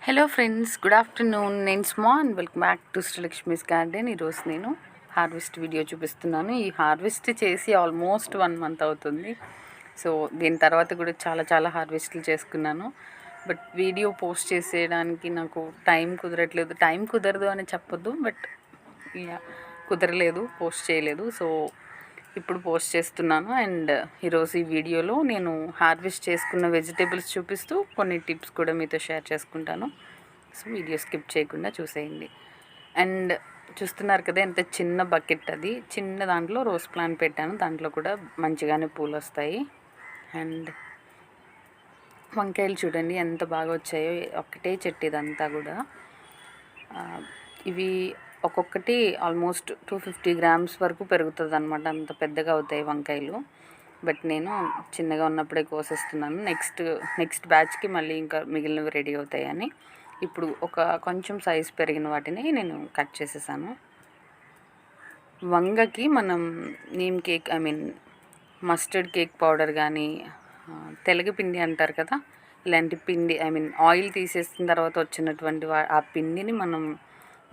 Hello friends, good afternoon. నేను స్మా and welcome back to Srilakshmi's garden. ఈరోజు నేను హార్వెస్ట్ వీడియో చూపిస్తున్నాను. ఈ హార్వెస్ట్ చేసి ఆల్మోస్ట్ 1 మంత్ అవుతుంది. సో దీని తర్వాత కూడా చాలా హార్వెస్ట్లు చేసుకున్నాను. బట్ వీడియో పోస్ట్ చేసేయడానికి నాకు టైం కుదరట్లేదు. టైం కుదరదు అని చెప్పొద్దు, బట్ కుదరలేదు, పోస్ట్ చేయలేదు. సో ఇప్పుడు పోస్ట్ చేస్తున్నాను. అండ్ ఈరోజు ఈ వీడియోలో నేను హార్వెస్ట్ చేసుకున్న వెజిటేబుల్స్ చూపిస్తూ కొన్ని టిప్స్ కూడా మీతో షేర్ చేసుకుంటాను. సో వీడియో స్కిప్ చేయకుండా చూసేయండి. అండ్ చూస్తున్నారు కదా, ఎంత చిన్న బకెట్, అది చిన్న దాంట్లో రోజ్ ప్లాంట్ పెట్టాను. దాంట్లో కూడా మంచిగానే పూలు వస్తాయి. అండ్ వంకాయలు చూడండి ఎంత బాగా వచ్చాయో. ఒకటే చెట్టు ఇదంతా కూడా. ఇవి ఒక్కొక్కటి ఆల్మోస్ట్ 250 గ్రామ్స్ వరకు పెరుగుతుంది అనమాట. అంత పెద్దగా అవుతాయి వంకాయలు. బట్ నేను చిన్నగా ఉన్నప్పుడే కోసేస్తున్నాను. నెక్స్ట్ బ్యాచ్కి మళ్ళీ ఇంకా మిగిలినవి రెడీ అవుతాయని ఇప్పుడు కొంచెం సైజ్ పెరిగిన వాటిని నేను కట్ చేసేసాను. వంగకి మనం neem cake, mustard cake powder కానీ, తెలగపిండి అంటారు కదా, ఇలాంటి పిండి, ఆయిల్ తీసేసిన తర్వాత వచ్చినటువంటి ఆ పిండిని మనం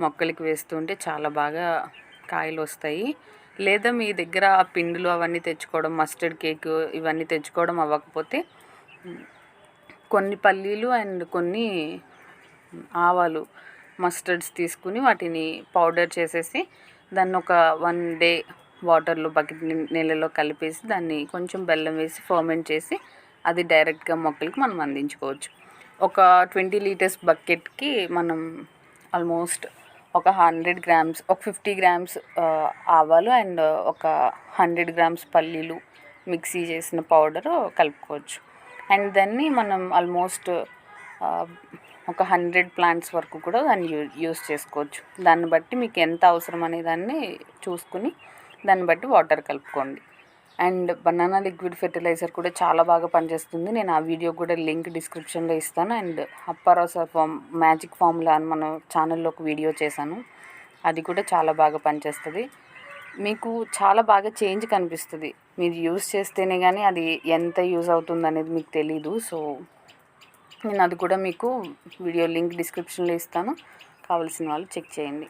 మొక్కలకి వేస్తుంటే చాలా బాగా కాయలు వస్తాయి. లేదా మీ దగ్గర ఆ పిండిలు అవన్నీ తెచ్చుకోవడం, మస్టర్డ్ కేక్ ఇవన్నీ తెచ్చుకోవడం అవ్వకపోతే కొన్ని పల్లీలు అండ్ కొన్ని ఆవాలు, మస్టర్డ్స్ తీసుకుని వాటిని పౌడర్ చేసేసి దాన్ని ఒక 1 డే వాటర్లో బకెట్ నీళ్ళలో కలిపేసి దాన్ని కొంచెం బెల్లం వేసి ఫర్మెంట్ చేసి అది డైరెక్ట్గా మొక్కలకి మనం అందించుకోవచ్చు. ఒక 20 లీటర్స్ బకెట్కి మనం ఆల్మోస్ట్ ఒక 100 గ్రామ్స్, ఒక 50 గ్రామ్స్ ఆవాలు అండ్ ఒక 100 గ్రామ్స్ పల్లీలు మిక్సీ చేసిన పౌడరు కలుపుకోవచ్చు. అండ్ దాన్ని మనం ఆల్మోస్ట్ ఒక 100 ప్లాంట్స్ వరకు కూడా దాన్ని యూస్ చేసుకోవచ్చు. దాన్ని బట్టి మీకు ఎంత అవసరం అనే దాన్ని చూసుకుని దాన్ని బట్టి వాటర్ కలుపుకోండి. అండ్ బనానా లిక్విడ్ ఫెర్టిలైజర్ కూడా చాలా బాగా పనిచేస్తుంది. నేను ఆ వీడియో కూడా లింక్ డిస్క్రిప్షన్లో ఇస్తాను. అండ్ అప్పారోసా మ్యాజిక్ ఫార్ములా అని మన ఛానల్లో ఒక వీడియో చేశాను. అది కూడా చాలా బాగా పనిచేస్తుంది. మీకు చాలా బాగా చేంజ్ కనిపిస్తుంది. మీరు యూస్ చేస్తేనే కానీ అది ఎంత యూజ్ అవుతుంది అనేది మీకు తెలీదు. సో నేను అది కూడా మీకు వీడియో లింక్ డిస్క్రిప్షన్లో ఇస్తాను, కావాల్సిన వాళ్ళు చెక్ చేయండి.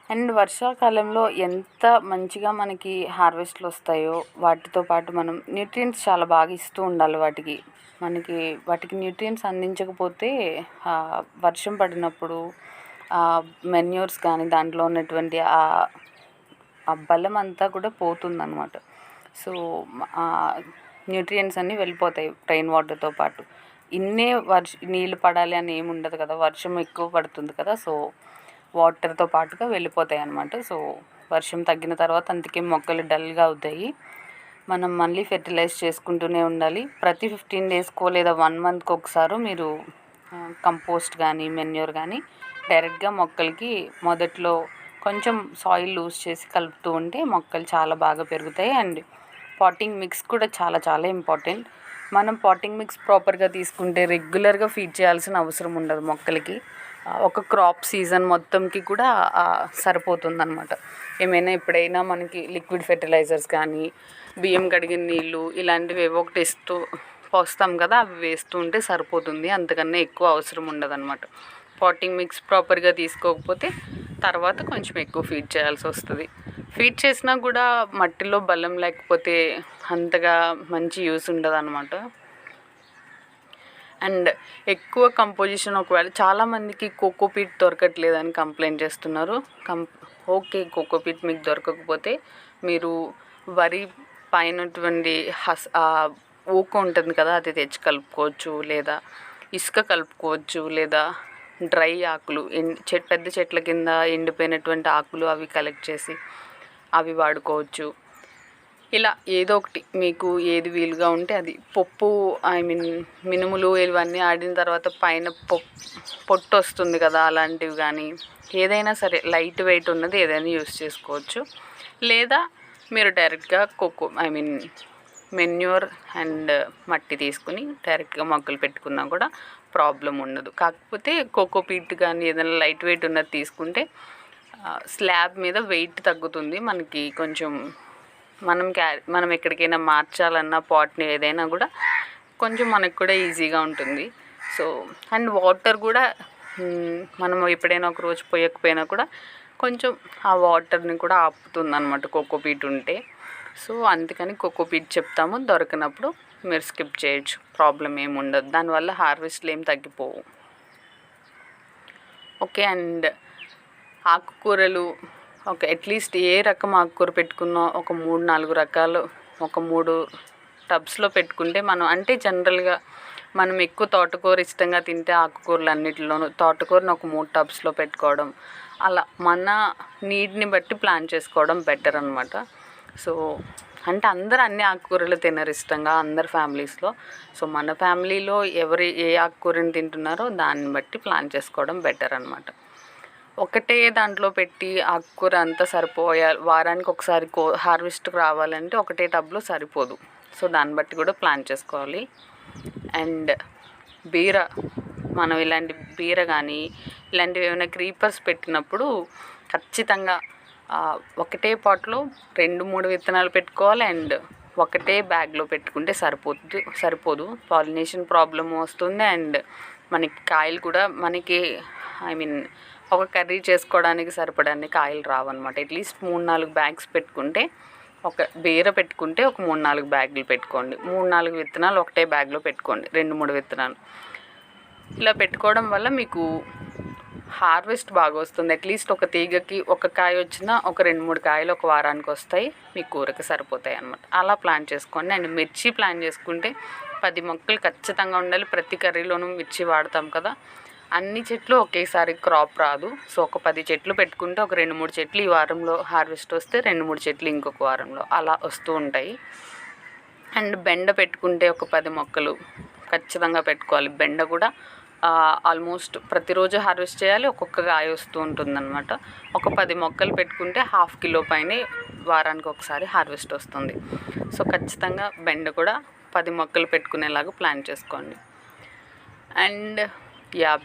అండ్ వర్షాకాలంలో ఎంత మంచిగా మనకి హార్వెస్ట్లు వస్తాయో వాటితో పాటు మనం న్యూట్రియంట్స్ చాలా బాగా ఇస్తూ ఉండాలి. వాటికి న్యూట్రియంట్స్ అందించకపోతే వర్షం పడినప్పుడు మెన్యూర్స్ కానీ దాంట్లో ఉన్నటువంటి ఆ బలం అంతా కూడా పోతుందన్నమాట. సో న్యూట్రియంట్స్ అన్నీ వెళ్ళిపోతాయి రెయిన్ వాటర్తో పాటు. నీళ్ళు పడాలి అని ఏమి ఉండదు కదా, వర్షం ఎక్కువ పడుతుంది కదా, సో వాటర్తో పాటుగా వెళ్ళిపోతాయి అన్నమాట. సో వర్షం తగ్గిన తర్వాత అందుకే మొక్కలు డల్గా అవుతాయి. మనం మళ్ళీ ఫెర్టిలైజ్ చేసుకుంటూనే ఉండాలి. ప్రతి 15 డేస్కో లేదా 1 మంత్కి ఒకసారి మీరు కంపోస్ట్ కానీ మెన్యూర్ కానీ డైరెక్ట్గా మొక్కలకి మొదట్లో కొంచెం సాయిల్ లూజ్ చేసి కలుపుతూ ఉంటే మొక్కలు చాలా బాగా పెరుగుతాయి. అండ్ పాటింగ్ మిక్స్ కూడా చాలా ఇంపార్టెంట్. మనం పాటింగ్ మిక్స్ ప్రాపర్గా తీసుకుంటే రెగ్యులర్గా ఫీడ్ చేయాల్సిన అవసరం ఉండదు మొక్కలకి. ఒక క్రాప్ సీజన్ మొత్తంకి కూడా సరిపోతుందన్నమాట. ఎప్పుడైనా మనకి లిక్విడ్ ఫెర్టిలైజర్స్ కానీ, బియ్యం కడిగిన నీళ్ళు ఇలాంటివి ఏవో ఒకటి పోస్తాం కదా, అవి వేస్తూ ఉంటే సరిపోతుంది. అంతకన్నా ఎక్కువ అవసరం ఉండదన్నమాట. పాటింగ్ మిక్స్ ప్రాపర్గా తీసుకోకపోతే తర్వాత కొంచెం ఎక్కువ ఫీడ్ చేయాల్సి వస్తుంది. ఫీడ్ చేసినా కూడా మట్టిలో బలం లేకపోతే అంతగా మంచి యూస్ ఉండదు అన్నమాట. అండ్ ఎక్కువ కంపోజిషన్, ఒకవేళ చాలామందికి కోకోపీట్ దొరకట్లేదని కంప్లైంట్ చేస్తున్నారు. ఓకే, కోకోపీట్ మీకు దొరకకపోతే మీరు వరి పైనటువంటి ఊక ఉంటుంది కదా, అది తెచ్చి కలుపుకోవచ్చు. లేదా ఇసుక కలుపుకోవచ్చు. లేదా డ్రై ఆకులు, పెద్ద చెట్ల కింద ఎండిపోయినటువంటి ఆకులు అవి కలెక్ట్ చేసి అవి వాడుకోవచ్చు. ఇలా ఏదో ఒకటి మీకు ఏది వీలుగా ఉంటే అది. పప్పు మినుములు ఇవన్నీ ఆడిన తర్వాత పైన పొట్టు వస్తుంది కదా, అలాంటివి కానీ ఏదైనా సరే లైట్ వెయిట్ ఉన్నది ఏదైనా యూస్ చేసుకోవచ్చు. లేదా మీరు డైరెక్ట్గా మెన్యూర్ అండ్ మట్టి తీసుకుని డైరెక్ట్గా మొక్కలు పెట్టుకున్నా కూడా ప్రాబ్లం ఉండదు. కాకపోతే కోకోపీట్ కానీ ఏదైనా లైట్ వెయిట్ ఉన్నది తీసుకుంటే స్లాబ్ మీద వెయిట్ తగ్గుతుంది మనకి. కొంచెం మనం ఎక్కడికైనా మార్చాలన్నా పాట్ని ఏదైనా కూడా కొంచెం మనకు కూడా ఈజీగా ఉంటుంది. సో అండ్ వాటర్ కూడా మనం ఎప్పుడైనా ఒక రోజు పోయకపోయినా కూడా కొంచెం ఆ వాటర్ని కూడా ఆపుతుంది అనమాట కోకోపీట్ ఉంటే. సో అందుకని కోకోపీట్ చెప్తాము, దొరకనప్పుడు మీరు స్కిప్ చేయొచ్చు, ప్రాబ్లం ఏమి ఉండదు, దానివల్ల హార్వెస్ట్లు ఏం తగ్గిపోవు. ఓకే. అండ్ ఆకుకూరలు ఒక అట్లీస్ట్ ఏ రకం ఆకుకూర పెట్టుకున్నా ఒక 3-4 రకాలు ఒక 3 టబ్స్లో పెట్టుకుంటే మనం అంటే జనరల్గా మనం ఎక్కువ తోటకూర ఇష్టంగా తింటే ఆకుకూరలు అన్నిటిలోనూ తోటకూరను ఒక 3 టబ్స్లో పెట్టుకోవడం, అలా మన నీడ్ని బట్టి ప్లాన్ చేసుకోవడం బెటర్ అనమాట. సో అంటే అందరూ అన్ని ఆకుకూరలు తినరు ఇష్టంగా అందరు ఫ్యామిలీస్లో. సో మన ఫ్యామిలీలో ఎవరు ఏ ఆకుకూరని తింటున్నారో దాన్ని బట్టి ప్లాన్ చేసుకోవడం బెటర్ అనమాట. ఒకటే దాంట్లో పెట్టి ఆకుకూర అంతా వారానికి ఒకసారి హార్వెస్ట్కి రావాలంటే ఒకటే టబ్లో సరిపోదు. సో దాన్ని బట్టి కూడా ప్లాన్ చేసుకోవాలి. అండ్ బీర, మనం ఇలాంటి బీర కానీ ఇలాంటివి ఏమైనా క్రీపర్స్ పెట్టినప్పుడు ఖచ్చితంగా ఒకటే పాట్లో 2-3 విత్తనాలు పెట్టుకోవాలి. అండ్ ఒకటే బ్యాగ్లో పెట్టుకుంటే సరిపోదు, పాలినేషన్ ప్రాబ్లమ్ వస్తుంది. అండ్ మనకి కాయలు కూడా ఒక కర్రీ చేసుకోవడానికి సరిపడాన్ని కాయలు రావన్నమాట. అట్లీస్ట్ 3-4 బ్యాగ్స్ పెట్టుకుంటే, ఒక బీర పెట్టుకుంటే ఒక 3-4 బ్యాగులు పెట్టుకోండి, 3-4 విత్తనాలు ఒకటే బ్యాగ్లో పెట్టుకోండి, 2-3 విత్తనాలు ఇలా పెట్టుకోవడం వల్ల మీకు హార్వెస్ట్ బాగా వస్తుంది. అట్లీస్ట్ ఒక తీగకి ఒక కాయ వచ్చినా ఒక 2-3 కాయలు ఒక వారానికి వస్తాయి, మీ కూరకి సరిపోతాయి అన్నమాట. అలా ప్లాన్ చేసుకోండి. అండ్ మిర్చి ప్లాన్ చేసుకుంటే 10 మొక్కలు ఖచ్చితంగా ఉండాలి. ప్రతి కర్రీలోనూ మిర్చి వాడతాం కదా, అన్ని చెట్లు ఒకేసారి క్రాప్ రాదు. సో ఒక 10 చెట్లు పెట్టుకుంటే ఒక 2-3 చెట్లు ఈ వారంలో హార్వెస్ట్ వస్తే 2-3 చెట్లు ఇంకొక వారంలో అలా వస్తూ ఉంటాయి. అండ్ బెండ పెట్టుకుంటే ఒక 10 మొక్కలు ఖచ్చితంగా పెట్టుకోవాలి. బెండ కూడా ఆల్మోస్ట్ ప్రతిరోజు హార్వెస్ట్ చేయాలి, ఒక్కొక్క కాయ వస్తూ ఉంటుందన్నమాట. ఒక 10 మొక్కలు పెట్టుకుంటే 1/2 కిలో పైనే వారానికి ఒకసారి హార్వెస్ట్ వస్తుంది. సో ఖచ్చితంగా బెండ కూడా 10 మొక్కలు పెట్టుకునేలాగా ప్లాన్ చేసుకోండి. అండ్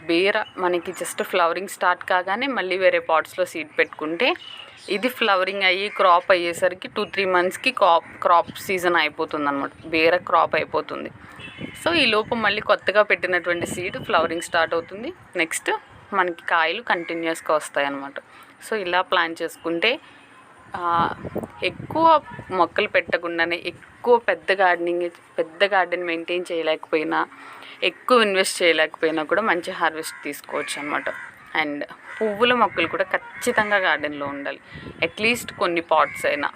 బీర మనకి జస్ట్ ఫ్లవరింగ్ స్టార్ట్ కాగానే మళ్ళీ వేరే పాట్స్లో సీడ్ పెట్టుకుంటే ఇది ఫ్లవరింగ్ అయ్యి క్రాప్ అయ్యేసరికి 2-3 మంత్స్కి క్రాప్ సీజన్ అయిపోతుంది అనమాట, బీర క్రాప్ అయిపోతుంది. సో ఈ లోపు మళ్ళీ కొత్తగా పెట్టినటువంటి సీడ్ ఫ్లవరింగ్ స్టార్ట్ అవుతుంది, నెక్స్ట్ మనకి కాయలు కంటిన్యూస్గా వస్తాయి అన్నమాట. సో ఇలా ప్లాన్ చేసుకుంటే ఎక్కువ మొక్కలు పెట్టకుండానే ఎక్కువ పెద్ద గార్డెన్ మెయింటైన్ చేయలేకపోయినా, ఎక్కువ ఇన్వెస్ట్ చేయలేకపోయినా కూడా మంచి హార్వెస్ట్ తీసుకోవచ్చు అనమాట. అండ్ పువ్వుల మొక్కలు కూడా ఖచ్చితంగా గార్డెన్లో ఉండాలి. అట్లీస్ట్ కొన్ని పాట్స్ అయినా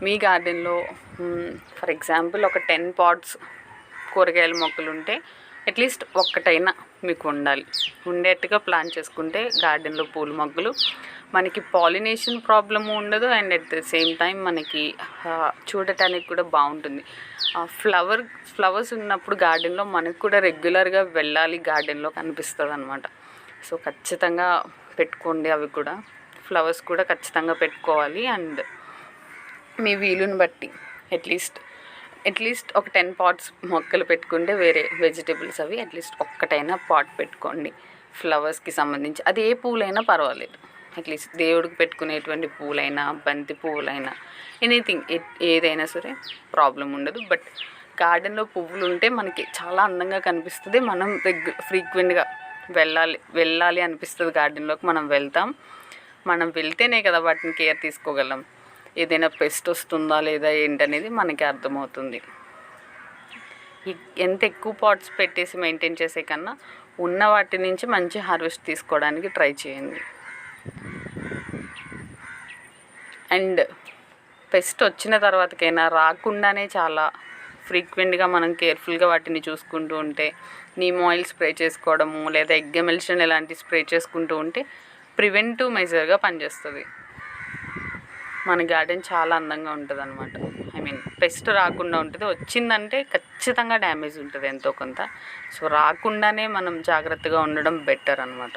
మీ గార్డెన్లో ఫర్ ఎగ్జాంపుల్ ఒక 10 పాట్స్ కూరగాయల మొక్కలు ఉంటే అట్లీస్ట్ ఒక్కటైనా మీకు ఉండేట్టుగా ప్లాన్ చేసుకుంటే గార్డెన్లో పూల మొక్కలు మనకి పాలినేషన్ ప్రాబ్లము ఉండదు. And at the same time మనకి చూడటానికి కూడా బాగుంటుంది. ఫ్లవర్స్ ఉన్నప్పుడు గార్డెన్లో మనకు కూడా రెగ్యులర్గా వెళ్ళాలి గార్డెన్లో కనిపిస్తుంది అనమాట. సో ఖచ్చితంగా పెట్టుకోండి, అవి కూడా ఫ్లవర్స్ కూడా ఖచ్చితంగా పెట్టుకోవాలి. అండ్ మీ వీలుని బట్టి అట్లీస్ట్ ఒక 10 పాట్స్ మొక్కలు పెట్టుకుంటే వేరే వెజిటేబుల్స్ అవి అట్లీస్ట్ ఒక్కటైనా పాట్ పెట్టుకోండి ఫ్లవర్స్కి సంబంధించి. అది ఏ పూలైనా పర్వాలేదు, అట్లీస్ట్ దేవుడికి పెట్టుకునేటువంటి పూలైనా బంతి పువ్వులైనా ఎనీథింగ్ ఏదైనా సరే ప్రాబ్లం ఉండదు. బట్ గార్డెన్లో పువ్వులు ఉంటే మనకి చాలా అందంగా కనిపిస్తుంది. మనం ఫ్రీక్వెంట్గా వెళ్ళాలి అనిపిస్తుంది గార్డెన్లోకి. మనం వెళ్తేనే కదా వాటిని కేర్ తీసుకోగలం. ఏదైనా పెస్ట్ వస్తుందా లేదా ఏంటనేది మనకి అర్థమవుతుంది. ఎంత ఎక్కువ పాట్స్ పెట్టేసి మెయింటైన్ చేసే కన్నా ఉన్న వాటి నుంచి మంచి హార్వెస్ట్ తీసుకోవడానికి ట్రై చేయండి. అండ్ పెస్ట్ వచ్చిన తర్వాతకైనా రాకుండానే చాలా ఫ్రీక్వెంట్గా మనం కేర్ఫుల్గా వాటిని చూసుకుంటూ ఉంటే, నీమ్ ఆయిల్ స్ప్రే చేసుకోవడము లేదా ఎగ్ ఎమల్షన్ ఇలాంటివి స్ప్రే చేసుకుంటూ ఉంటే ప్రివెంటివ్ మెజర్గా పనిచేస్తుంది. మన గార్డెన్ చాలా అందంగా ఉంటుంది అనమాట. పెస్ట్ రాకుండా ఉంటుంది. వచ్చిందంటే ఖచ్చితంగా డ్యామేజ్ ఉంటుంది ఎంతో కొంత. సో రాకుండానే మనం జాగ్రత్తగా ఉండడం బెటర్ అనమాట.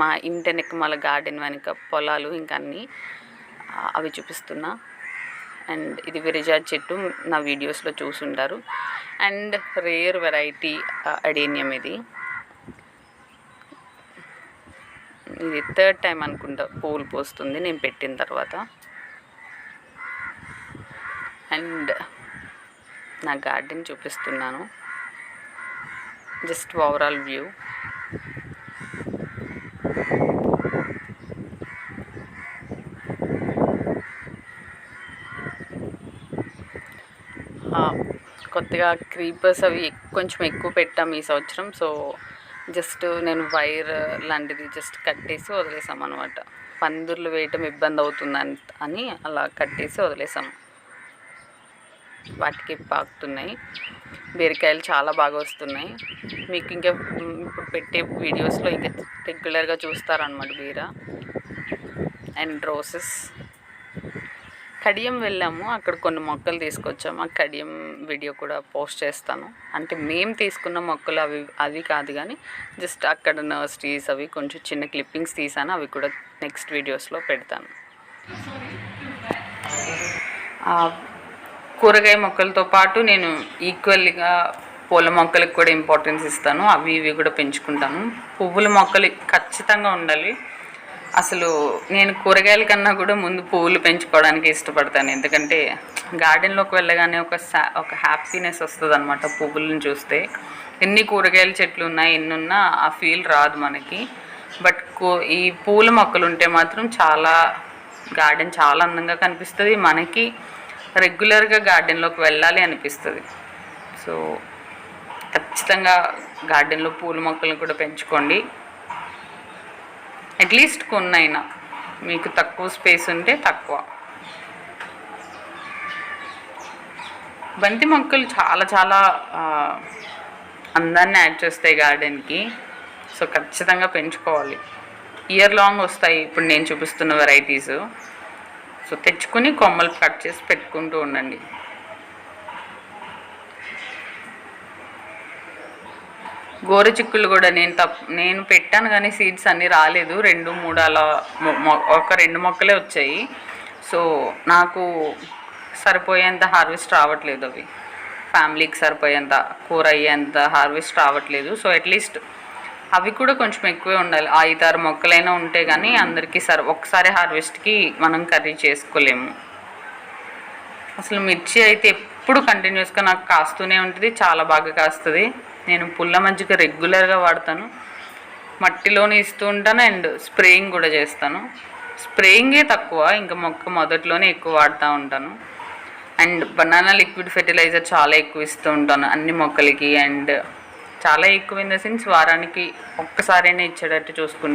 మా ఇంటి వెనక మళ్ళీ గార్డెన్ వెనక పొలాలు ఇంకా అన్నీ అవి చూపిస్తున్నా. అండ్ ఇది విరజాజ్ చెట్టు, నా వీడియోస్లో చూసుంటారు. అండ్ రేర్ వెరైటీ అడేనియం, ఇది 3rd టైం అనుకుంటా పూలు పోస్తుంది నేను పెట్టిన తర్వాత. అండ్ నా గార్డెన్ చూపిస్తున్నాను. Just overall view. కొత్తగా క్రీపర్స్ అవి కొంచెం ఎక్కువ పెట్టాము ఈ సంవత్సరం. సో జస్ట్ నేను వైర్ లాంటిది జస్ట్ కట్టేసి వదిలేసాం అనమాట. పందిర్లు వేయటం ఇబ్బంది అవుతుందని అని అలా కట్టేసి వదిలేసాం. వాటికి పాకుతున్నాయి. బీరకాయలు చాలా బాగా వస్తున్నాయి. మీకు ఇంకా ఇప్పుడు పెట్టే వీడియోస్లో ఇంకా రెగ్యులర్గా చూస్తారనమాట బీర అండ్ రోసెస్. కడియం వెళ్ళాము, అక్కడ కొన్ని మొక్కలు తీసుకొచ్చాము. ఆ కడియం వీడియో కూడా పోస్ట్ చేస్తాను. అంటే మేము తీసుకున్న మొక్కలు అవి కాదు కానీ జస్ట్ అక్కడ నర్సరీస్ అవి కొంచెం చిన్న క్లిప్పింగ్స్ తీసాను. అవి కూడా నెక్స్ట్ వీడియోస్లో పెడతాను. కూరగాయ మొక్కలతో పాటు నేను ఈక్వల్గా పూల మొక్కలకు కూడా ఇంపార్టెన్స్ ఇస్తాను. అవి ఇవి కూడా పెంచుకుంటాను. పువ్వుల మొక్కలు ఖచ్చితంగా ఉండాలి. అసలు నేను కూరగాయల కన్నా కూడా ముందు పువ్వులు పెంచుకోవడానికి ఇష్టపడతాను. ఎందుకంటే గార్డెన్లోకి వెళ్ళగానే ఒక హ్యాపీనెస్ వస్తుంది అనమాట పువ్వులను చూస్తే. ఎన్ని కూరగాయల చెట్లు ఉన్నాయి, ఎన్ని ఉన్నా ఆ ఫీల్ రాదు మనకి. బట్ ఈ పూల మొక్కలు ఉంటే మాత్రం గార్డెన్ చాలా అందంగా కనిపిస్తుంది. మనకి రెగ్యులర్గా గార్డెన్లోకి వెళ్ళాలి అనిపిస్తుంది. సో ఖచ్చితంగా గార్డెన్లో పూల మొక్కలను కూడా పెంచుకోండి. అట్లీస్ట్ కొన్నైనా, మీకు తక్కువ స్పేస్ ఉంటే తక్కువ. బంతి మొక్కలు చాలా అందాన్ని యాడ్ చేస్తాయి గార్డెన్కి. సో ఖచ్చితంగా పెంచుకోవాలి. ఇయర్ లాంగ్ వస్తాయి ఇప్పుడు నేను చూపిస్తున్న వెరైటీస్. సో తెచ్చుకొని కొమ్మలు కట్ చేసి పెట్టుకుంటూ ఉండండి. గోర చిక్కులు కూడా నేను పెట్టాను కానీ సీడ్స్ అన్నీ రాలేదు. 2-3 అలా ఒక 2 మొక్కలే వచ్చాయి. సో నాకు సరిపోయేంత హార్వెస్ట్ రావట్లేదు. అవి ఫ్యామిలీకి సరిపోయేంత కూర అయ్యేంత హార్వెస్ట్ రావట్లేదు. సో అట్లీస్ట్ అవి కూడా కొంచెం ఎక్కువే ఉండాలి. 5-6 మొక్కలైనా ఉంటే కానీ అందరికీ ఒకసారి హార్వెస్ట్కి మనం కర్రీ చేసుకోలేము. అసలు మిర్చి అయితే ఎప్పుడు కంటిన్యూస్గా నాకు కాస్తూనే ఉంటుంది. చాలా బాగా కాస్తుంది. నేను పుల్ల మజ్జిగ రెగ్యులర్గా వాడతాను. మట్టిలోనే ఇస్తూ ఉంటాను అండ్ స్ప్రేయింగ్ కూడా చేస్తాను. స్ప్రేయింగే తక్కువ, ఇంకా మొక్క మొదట్లోనే ఎక్కువ వాడుతూ ఉంటాను. అండ్ బనానా లిక్విడ్ ఫెర్టిలైజర్ చాలా ఎక్కువ ఇస్తూ ఉంటాను అన్ని మొక్కలకి. అండ్ చాలా ఎక్కువ ఇన్ ద సెన్స్ వారానికి ఒక్కసారైనా ఇచ్చేటట్టు చూసుకుంటాను.